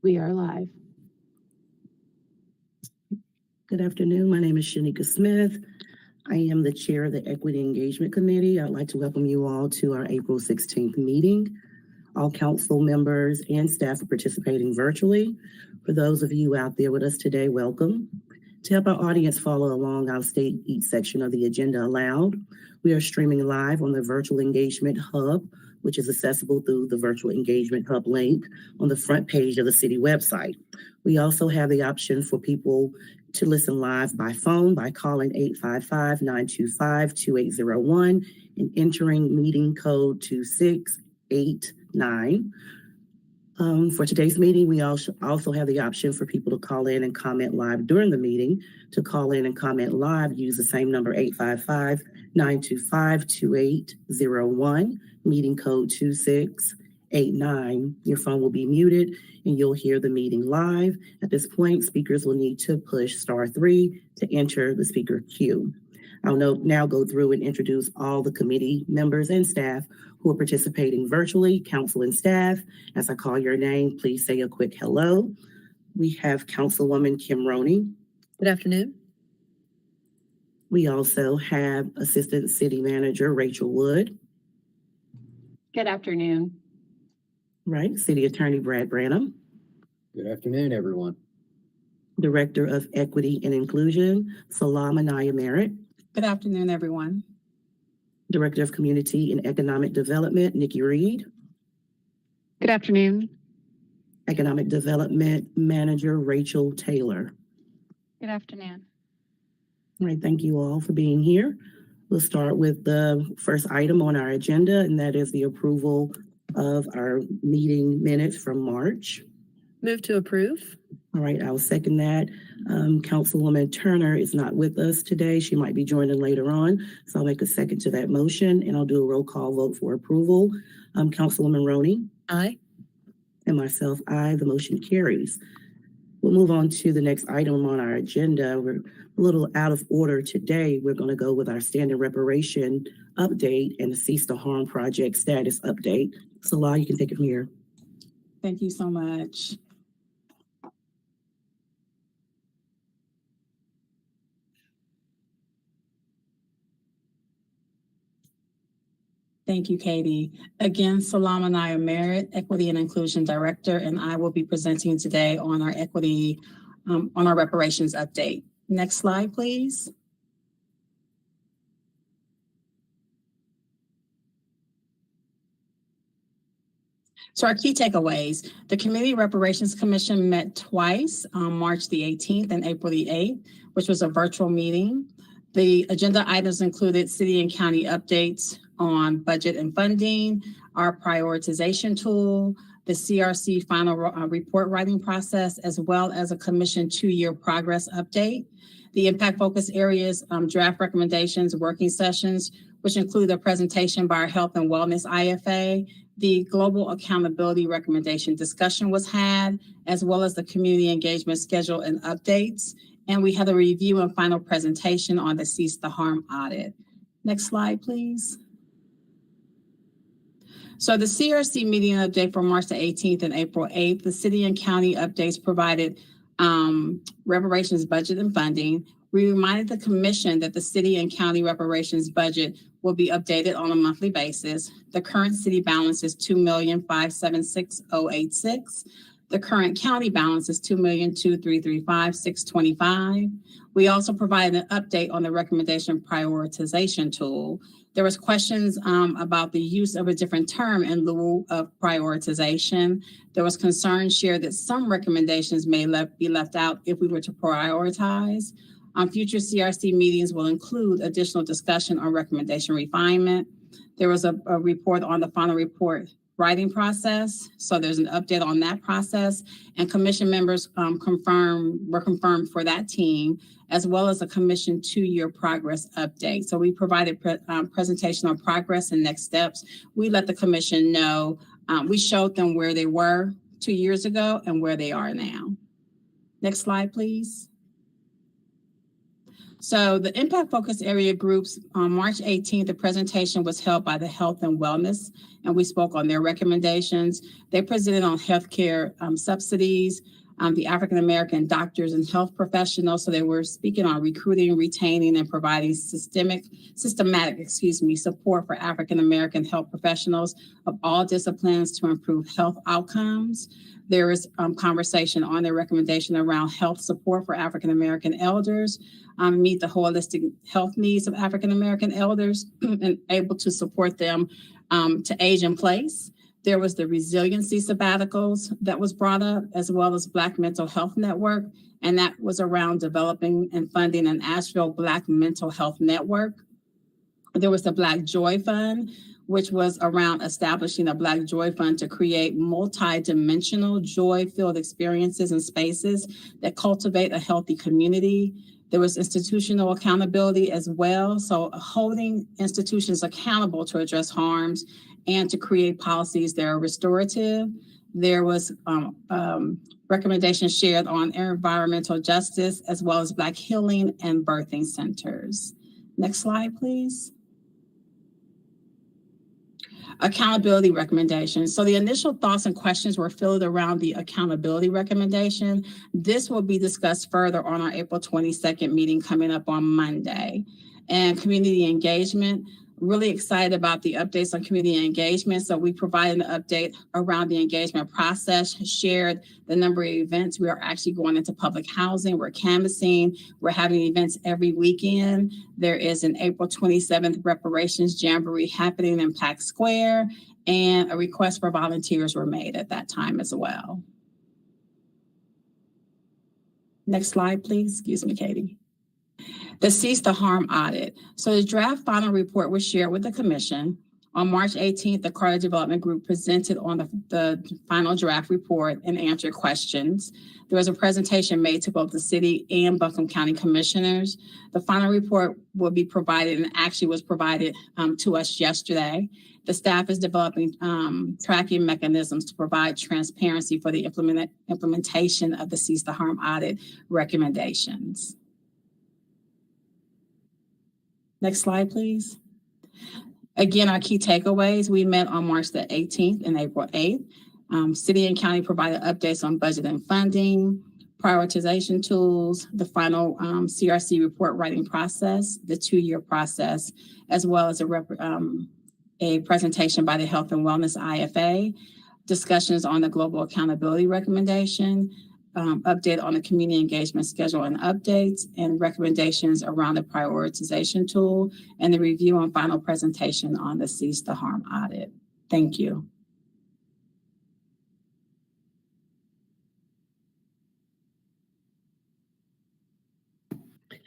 We are live. Good afternoon. My name is Shanika Smith. I am the chair of the Equity Engagement Committee. I'd like to welcome you all to our April 16th meeting. All council members and staff are participating virtually. For those of you out there with us today, welcome. To help our audience follow along, I'll state each section of the agenda aloud. We are streaming live on the Virtual Engagement Hub, which is accessible through the Virtual Engagement Hub link on the front page of the city website. We also have the option for people to listen live by phone by calling 855-925-2801 and entering meeting code 2689. For today's meeting, we also have the option for people to call in and comment live during the meeting. To call in and comment live, use the same number, 855-925-2801, meeting code 2689. Your phone will be muted and you'll hear the meeting live. At this point, speakers will need to push *3 to enter the speaker queue. I'll now go through and introduce all the committee members and staff who are participating virtually, council and staff. As I call your name, please say a quick hello. We have Councilwoman Kim Roney. Good afternoon. We also have Assistant City Manager Rachel Wood. Good afternoon. Right, City Attorney Brad Branham. Good afternoon, everyone. Director of Equity and Inclusion, Salam Anaya Merritt. Good afternoon, everyone. Director of Community and Economic Development, Nikki Reed. Good afternoon. Economic Development Manager, Rachel Taylor. Good afternoon. All right, thank you all for being here. We'll start with the first item on our agenda, and that is the approval of our meeting minutes from March. Move to approve. All right, I'll second that. Councilwoman Turner is not with us today. She might be joining later on. So I'll make a second to that motion and I'll do a roll call vote for approval. Councilwoman Roney. Aye. And myself, aye. The motion carries. We'll move on to the next item on our agenda. We're a little out of order today. We're going to go with our standard reparation update and the Cease to Harm project status update. So, Law, you can take it from here. Thank you so much. Thank you, Katie. Again, Salam Anaya Merritt, Equity and Inclusion Director, and I will be presenting today on our equity, on our reparations update. Next slide, please. So our key takeaways: the Community Reparations Commission met twice on March the 18th and April the 8th, which was a virtual meeting. The agenda items included city and county updates on budget and funding, our prioritization tool, the CRC final report writing process, as well as a commission 2-year progress update. The impact focus areas, draft recommendations, working sessions, which include a presentation by our Health and Wellness IFA. The global accountability recommendation discussion was had, as well as the community engagement schedule and updates. And we had a review and final presentation on the Cease the Harm audit. Next slide, please. So the CRC meeting update for March the 18th and April 8th, the city and county updates provided reparations budget and funding. We reminded the commission that the city and county reparations budget will be updated on a monthly basis. The current city balance is $2,576,086. The current county balance is $2,233,625. We also provided an update on the recommendation prioritization tool. There was questions about the use of a different term in lieu of prioritization. There was concern shared that some recommendations may be left out if we were to prioritize. Future CRC meetings will include additional discussion on recommendation refinement. There was a report on the final report writing process. So there's an update on that process, and commission members were confirmed for that team, as well as a commission 2-year progress update. So we provided presentation on progress and next steps. We let the commission know, we showed them where they were 2 years ago and where they are now. Next slide, please. So the impact focus area groups on March 18th, the presentation was held by the Health and Wellness, and we spoke on their recommendations. They presented on healthcare subsidies, the African American doctors and health professionals. So they were speaking on recruiting, retaining, and providing systematic support for African American health professionals of all disciplines to improve health outcomes. There is conversation on their recommendation around health support for African American elders, meet the holistic health needs of African American elders, and able to support them to age in place. There was the resiliency sabbaticals that was brought up, as well as Black Mental Health Network, and that was around developing and funding an Asheville Black Mental Health Network. There was the Black Joy Fund, which was around establishing a Black Joy Fund to create multi-dimensional joy-filled experiences and spaces that cultivate a healthy community. There was institutional accountability as well, so holding institutions accountable to address harms and to create policies that are restorative. There was recommendations shared on environmental justice, as well as Black healing and birthing centers. Next slide, please. Accountability recommendations. So the initial thoughts and questions were filled around the accountability recommendation. This will be discussed further on our April 22nd meeting coming up on Monday. And community engagement, really excited about the updates on community engagement. So we provided an update around the engagement process, shared the number of events. We are actually going into public housing. We're canvassing. We're having events every weekend. There is an April 27th reparations jamboree happening in Pack Square, and a request for volunteers were made at that time as well. Next slide, please. Excuse me, Katie. The Cease the Harm audit. So the draft final report was shared with the commission. On March 18th, the Carter Development Group presented on the final draft report and answered questions. There was a presentation made to both the city and Buncombe County commissioners. The final report will be provided, and actually was provided to us yesterday. The staff is developing tracking mechanisms to provide transparency for the implementation of the Cease the Harm audit recommendations. Next slide, please. Again, our key takeaways. We met on March the 18th and April 8th. City and county provided updates on budget and funding, prioritization tools, the final CRC report writing process, the 2-year process, as well as a presentation by the Health and Wellness IFA, discussions on the global accountability recommendation, update on the community engagement schedule and updates, and recommendations around the prioritization tool, and the review and final presentation on the Cease the Harm audit. Thank you.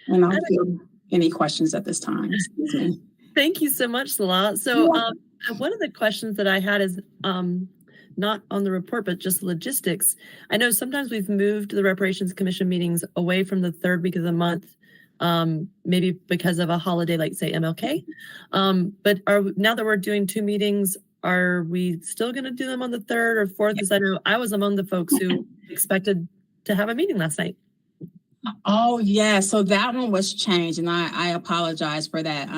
And I'll field any questions at this time. Excuse me. Thank you so much, Salah. So one of the questions that I had is not on the report, but just logistics. I know sometimes we've moved the Reparations Commission meetings away from the 3rd week of the month, maybe because of a holiday like, say, MLK. But now that we're doing 2 meetings, are we still going to do them on the 3rd or 4th? Because I know I was among the folks who expected to have a meeting last night. Oh, yeah. So that one was changed, and I apologize for that.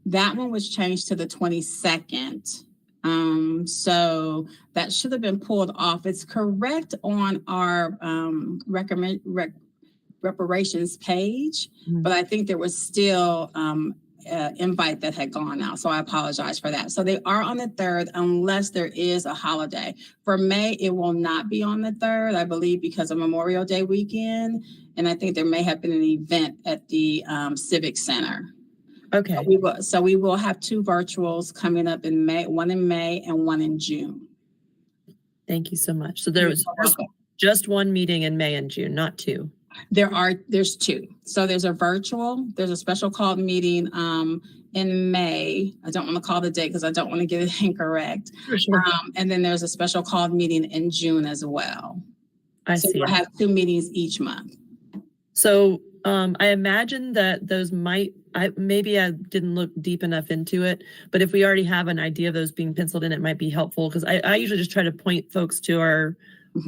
That one was changed to the 22nd. So that should have been pulled off. It's correct on our reparations page, but I think there was still invite that had gone out. So I apologize for that. So they are on the 3rd unless there is a holiday. For May, it will not be on the 3rd, I believe, because of Memorial Day weekend. And I think there may have been an event at the Civic Center. Okay. So we will have 2 virtuals coming up in May, one in May and one in June. Thank you so much. So there was just 1 meeting in May and June, not 2. There's 2. So there's a virtual, there's a special called meeting in May. I don't want to call the date because I don't want to get it incorrect. For sure. And then there's a special called meeting in June as well. I so see. We'll have 2 meetings each month. So I imagine that those maybe I didn't look deep enough into it, but if we already have an idea of those being penciled in, it might be helpful, because I usually just try to point folks to our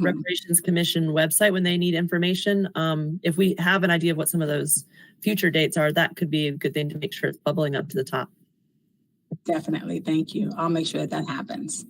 Reparations Commission website when they need information. If we have an idea of what some of those future dates are, that could be a good thing to make sure it's bubbling up to the top. Definitely. Thank you. I'll make sure that that happens.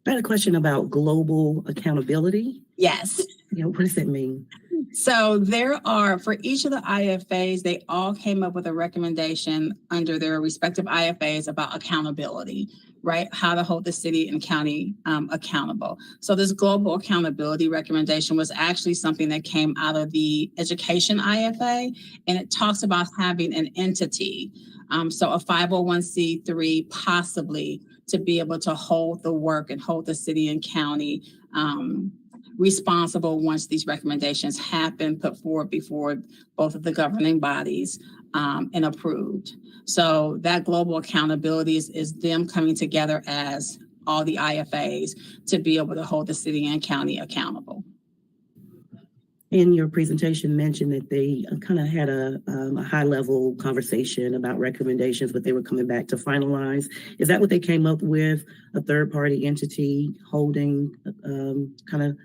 I had a question about global accountability. Yes. What does that mean? So there are, for each of the IFAs, they all came up with a recommendation under their respective IFAs about accountability, right? How to hold the city and county accountable. So this global accountability recommendation was actually something that came out of the education IFA, and it talks about having an entity, so a 501c3 possibly, to be able to hold the work and hold the city and county responsible once these recommendations have been put forward before both of the governing bodies and approved. So that global accountability is them coming together as all the IFAs to be able to hold the city and county accountable. In your presentation mentioned that they kind of had a high-level conversation about recommendations, but they were coming back to finalize. Is that what they came up with? A third-party entity holding the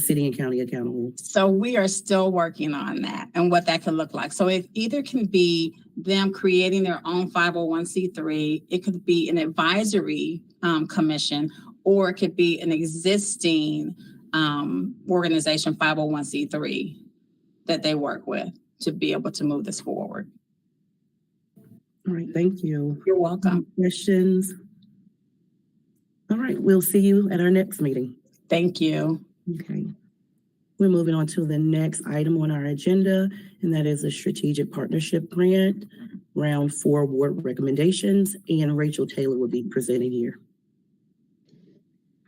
city and county accountable? So we are still working on that and what that could look like. So it either can be them creating their own 501c3, it could be an advisory commission, or it could be an existing organization 501c3 that they work with to be able to move this forward. All right, thank you. You're welcome. Questions? All right, we'll see you at our next meeting. Thank you. Okay. We're moving on to the next item on our agenda, and that is a strategic partnership grant, round 4 award recommendations, and Rachel Taylor will be presenting here.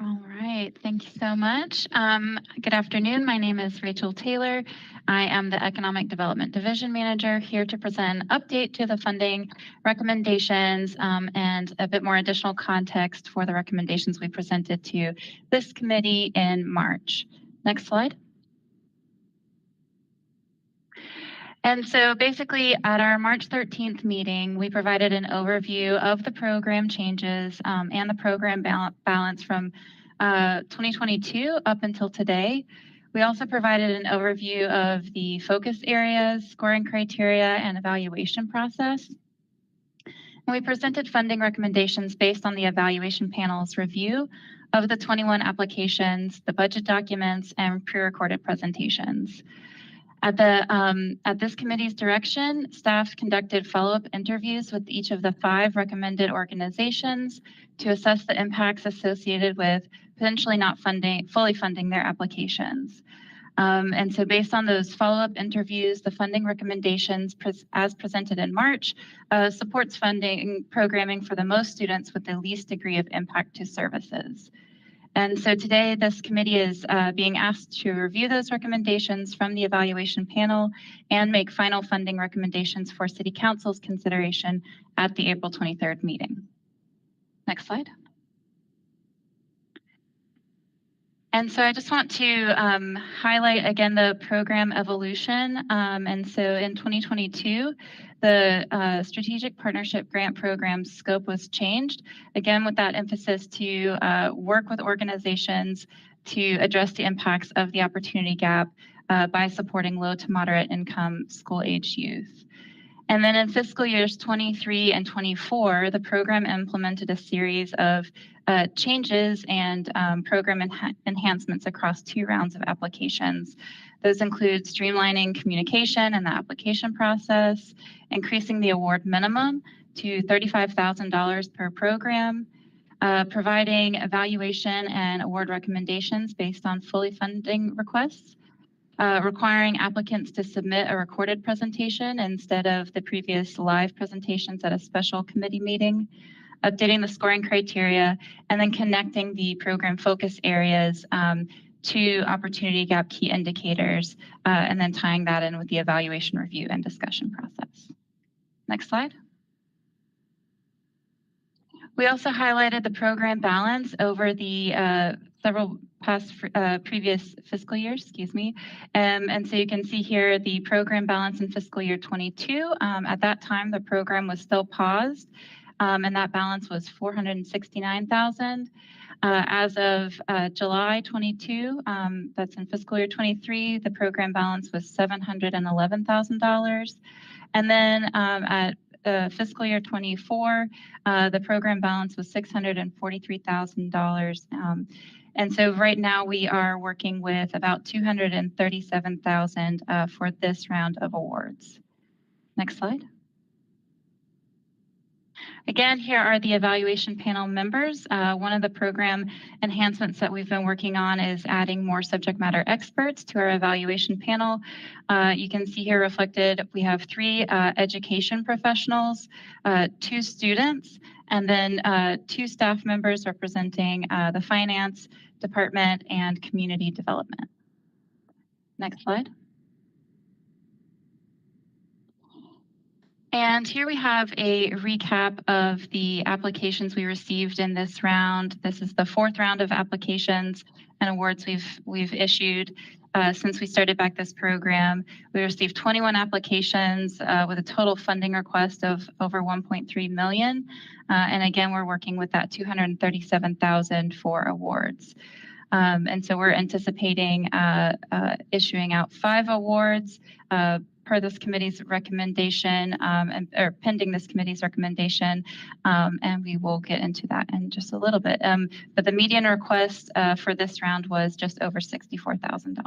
All right, thank you so much. Good afternoon. My name is Rachel Taylor. I am the Economic Development Division Manager, here to present an update to the funding recommendations and a bit more additional context for the recommendations we presented to this committee in March. Next slide. And so basically at our March 13th meeting, we provided an overview of the program changes and the program balance from 2022 up until today. We also provided an overview of the focus areas, scoring criteria, and evaluation process. And we presented funding recommendations based on the evaluation panel's review of the 21 applications, the budget documents, and pre-recorded presentations. At this committee's direction, staff conducted follow-up interviews with each of the 5 recommended organizations to assess the impacts associated with potentially not fully funding their applications. And so based on those follow-up interviews, the funding recommendations as presented in March supports funding programming for the most students with the least degree of impact to services. And so today, this committee is being asked to review those recommendations from the evaluation panel and make final funding recommendations for City Council's consideration at the April 23rd meeting. Next slide. And so I just want to highlight again the program evolution. And so in 2022, the Strategic Partnership Grant Program scope was changed, again with that emphasis to work with organizations to address the impacts of the opportunity gap by supporting low to moderate income school-age youth. And then in fiscal years 23 and 24, the program implemented a series of changes and program enhancements across 2 rounds of applications. Those include streamlining communication and the application process, increasing the award minimum to $35,000 per program, providing evaluation and award recommendations based on fully funding requests, requiring applicants to submit a recorded presentation instead of the previous live presentations at a special committee meeting, updating the scoring criteria, and then connecting the program focus areas to opportunity gap key indicators, and then tying that in with the evaluation review and discussion process. Next slide. We also highlighted the program balance over the several previous fiscal years, and so you can see here the program balance in fiscal year 22. At that time, the program was still paused, and that balance was $469,000. As of July 22, that's in fiscal year 23, the program balance was $711,000. And then at fiscal year 24, the program balance was $643,000. And so right now we are working with about $237,000 for this round of awards. Next slide. Again, here are the evaluation panel members. One of the program enhancements that we've been working on is adding more subject matter experts to our evaluation panel. You can see here reflected, we have 3 education professionals, 2 students, and then 2 staff members representing the finance department and community development. Next slide. And here we have a recap of the applications we received in this round. This is the 4th round of applications and awards we've issued since we started back this program. We received 21 applications with a total funding request of over $1.3 million. And again, we're working with that $237,000 for awards. And so we're anticipating issuing out 5 awards per this committee's recommendation, or pending this committee's recommendation, and we will get into that in just a little bit. But the median request for this round was just over $64,000.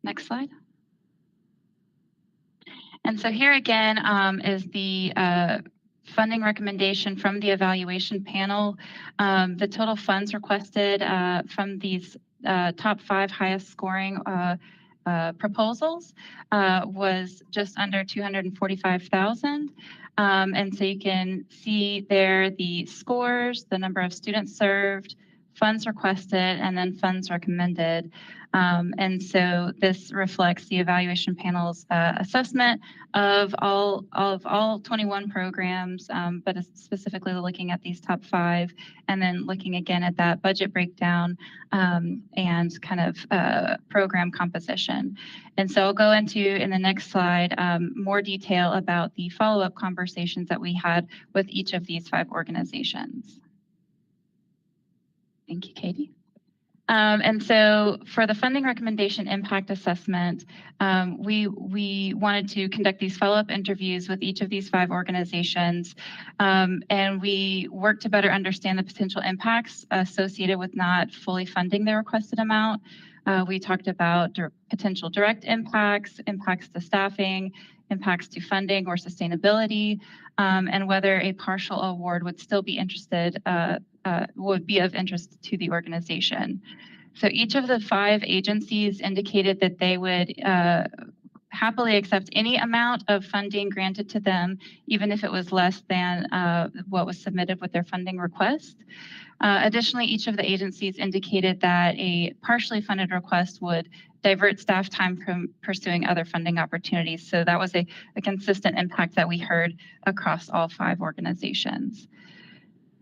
Next slide. And so here again is the funding recommendation from the evaluation panel. The total funds requested from these top 5 highest scoring proposals was just under $245,000. And so you can see there the scores, the number of students served, funds requested, and then funds recommended. And so this reflects the evaluation panel's assessment of all 21 programs, but it's specifically looking at these top 5, and then looking again at that budget breakdown and kind of program composition. And so I'll go into, in the next slide, more detail about the follow-up conversations that we had with each of these 5 organizations. Thank you, Katie. And so for the funding recommendation impact assessment, we wanted to conduct these follow-up interviews with each of these 5 organizations, and we worked to better understand the potential impacts associated with not fully funding the requested amount. We talked about potential direct impacts, impacts to staffing, impacts to funding or sustainability, and whether a partial award would still be would be of interest to the organization. So each of the 5 agencies indicated that they would happily accept any amount of funding granted to them, even if it was less than what was submitted with their funding request. Additionally, each of the agencies indicated that a partially funded request would divert staff time from pursuing other funding opportunities. So that was a consistent impact that we heard across all 5 organizations.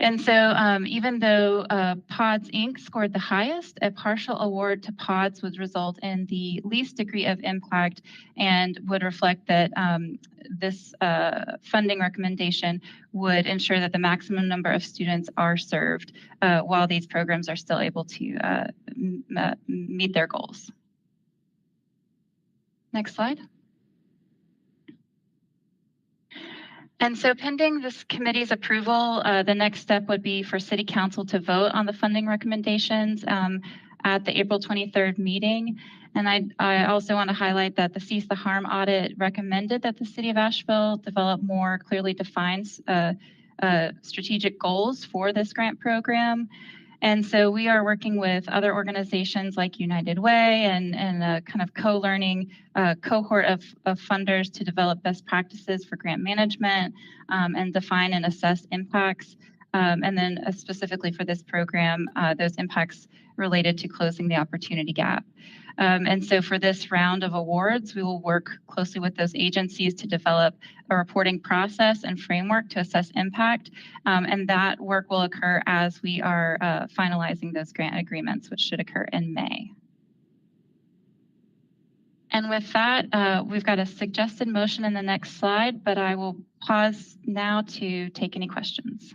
And so even though PODS Inc. scored the highest, a partial award to PODS would result in the least degree of impact and would reflect that this funding recommendation would ensure that the maximum number of students are served while these programs are still able to meet their goals. Next slide. And so pending this committee's approval, the next step would be for City Council to vote on the funding recommendations at the April 23rd meeting. And I also want to highlight that the Cease the Harm audit recommended that the City of Asheville develop more clearly defined strategic goals for this grant program. And so we are working with other organizations like United Way and a kind of co-learning cohort of funders to develop best practices for grant management and define and assess impacts. And then specifically for this program, those impacts related to closing the opportunity gap. And so for this round of awards, we will work closely with those agencies to develop a reporting process and framework to assess impact. And that work will occur as we are finalizing those grant agreements, which should occur in May. And with that, we've got a suggested motion in the next slide, but I will pause now to take any questions.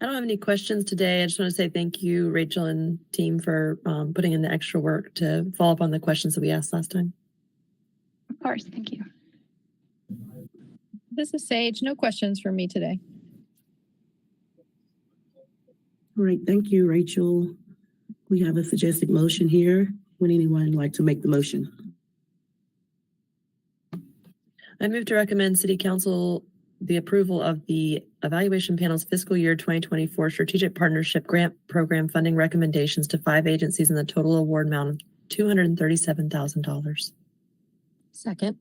don't have any questions today. I just want to say thank you, Rachel and team, for putting in the extra work to follow up on the questions that we asked last time. Of course, thank you. This is Sage. No questions for me today. All right, thank you, Rachel. We have a suggested motion here. Would anyone like to make the motion? I move to recommend City Council the approval of the Evaluation Panel's fiscal year 2024 Strategic Partnership Grant Program funding recommendations to 5 agencies in the total award amount of $237,000. Second.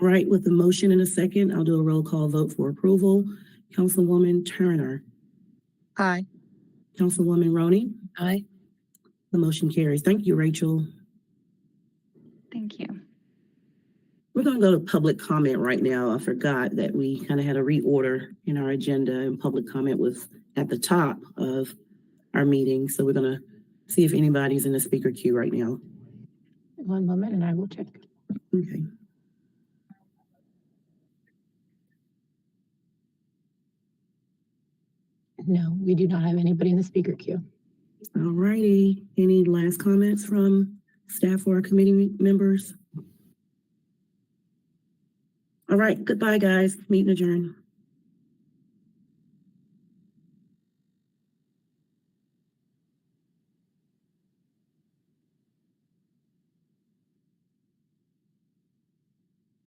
All right, with the motion in a second, I'll do a roll call vote for approval. Councilwoman Turner, Aye. Councilwoman Roney, Aye. the motion carries. Thank you, Rachel. Thank you. We're going to go to public comment right now. I forgot that we kind of had a reorder in our agenda, and public comment was at the top of our meeting. So we're going to see if anybody's in the speaker queue right now. One moment and I will check. Okay. No, we do not have anybody in the speaker queue. All righty. Any last comments from staff or committee members? All right. Goodbye, guys. Meeting adjourned.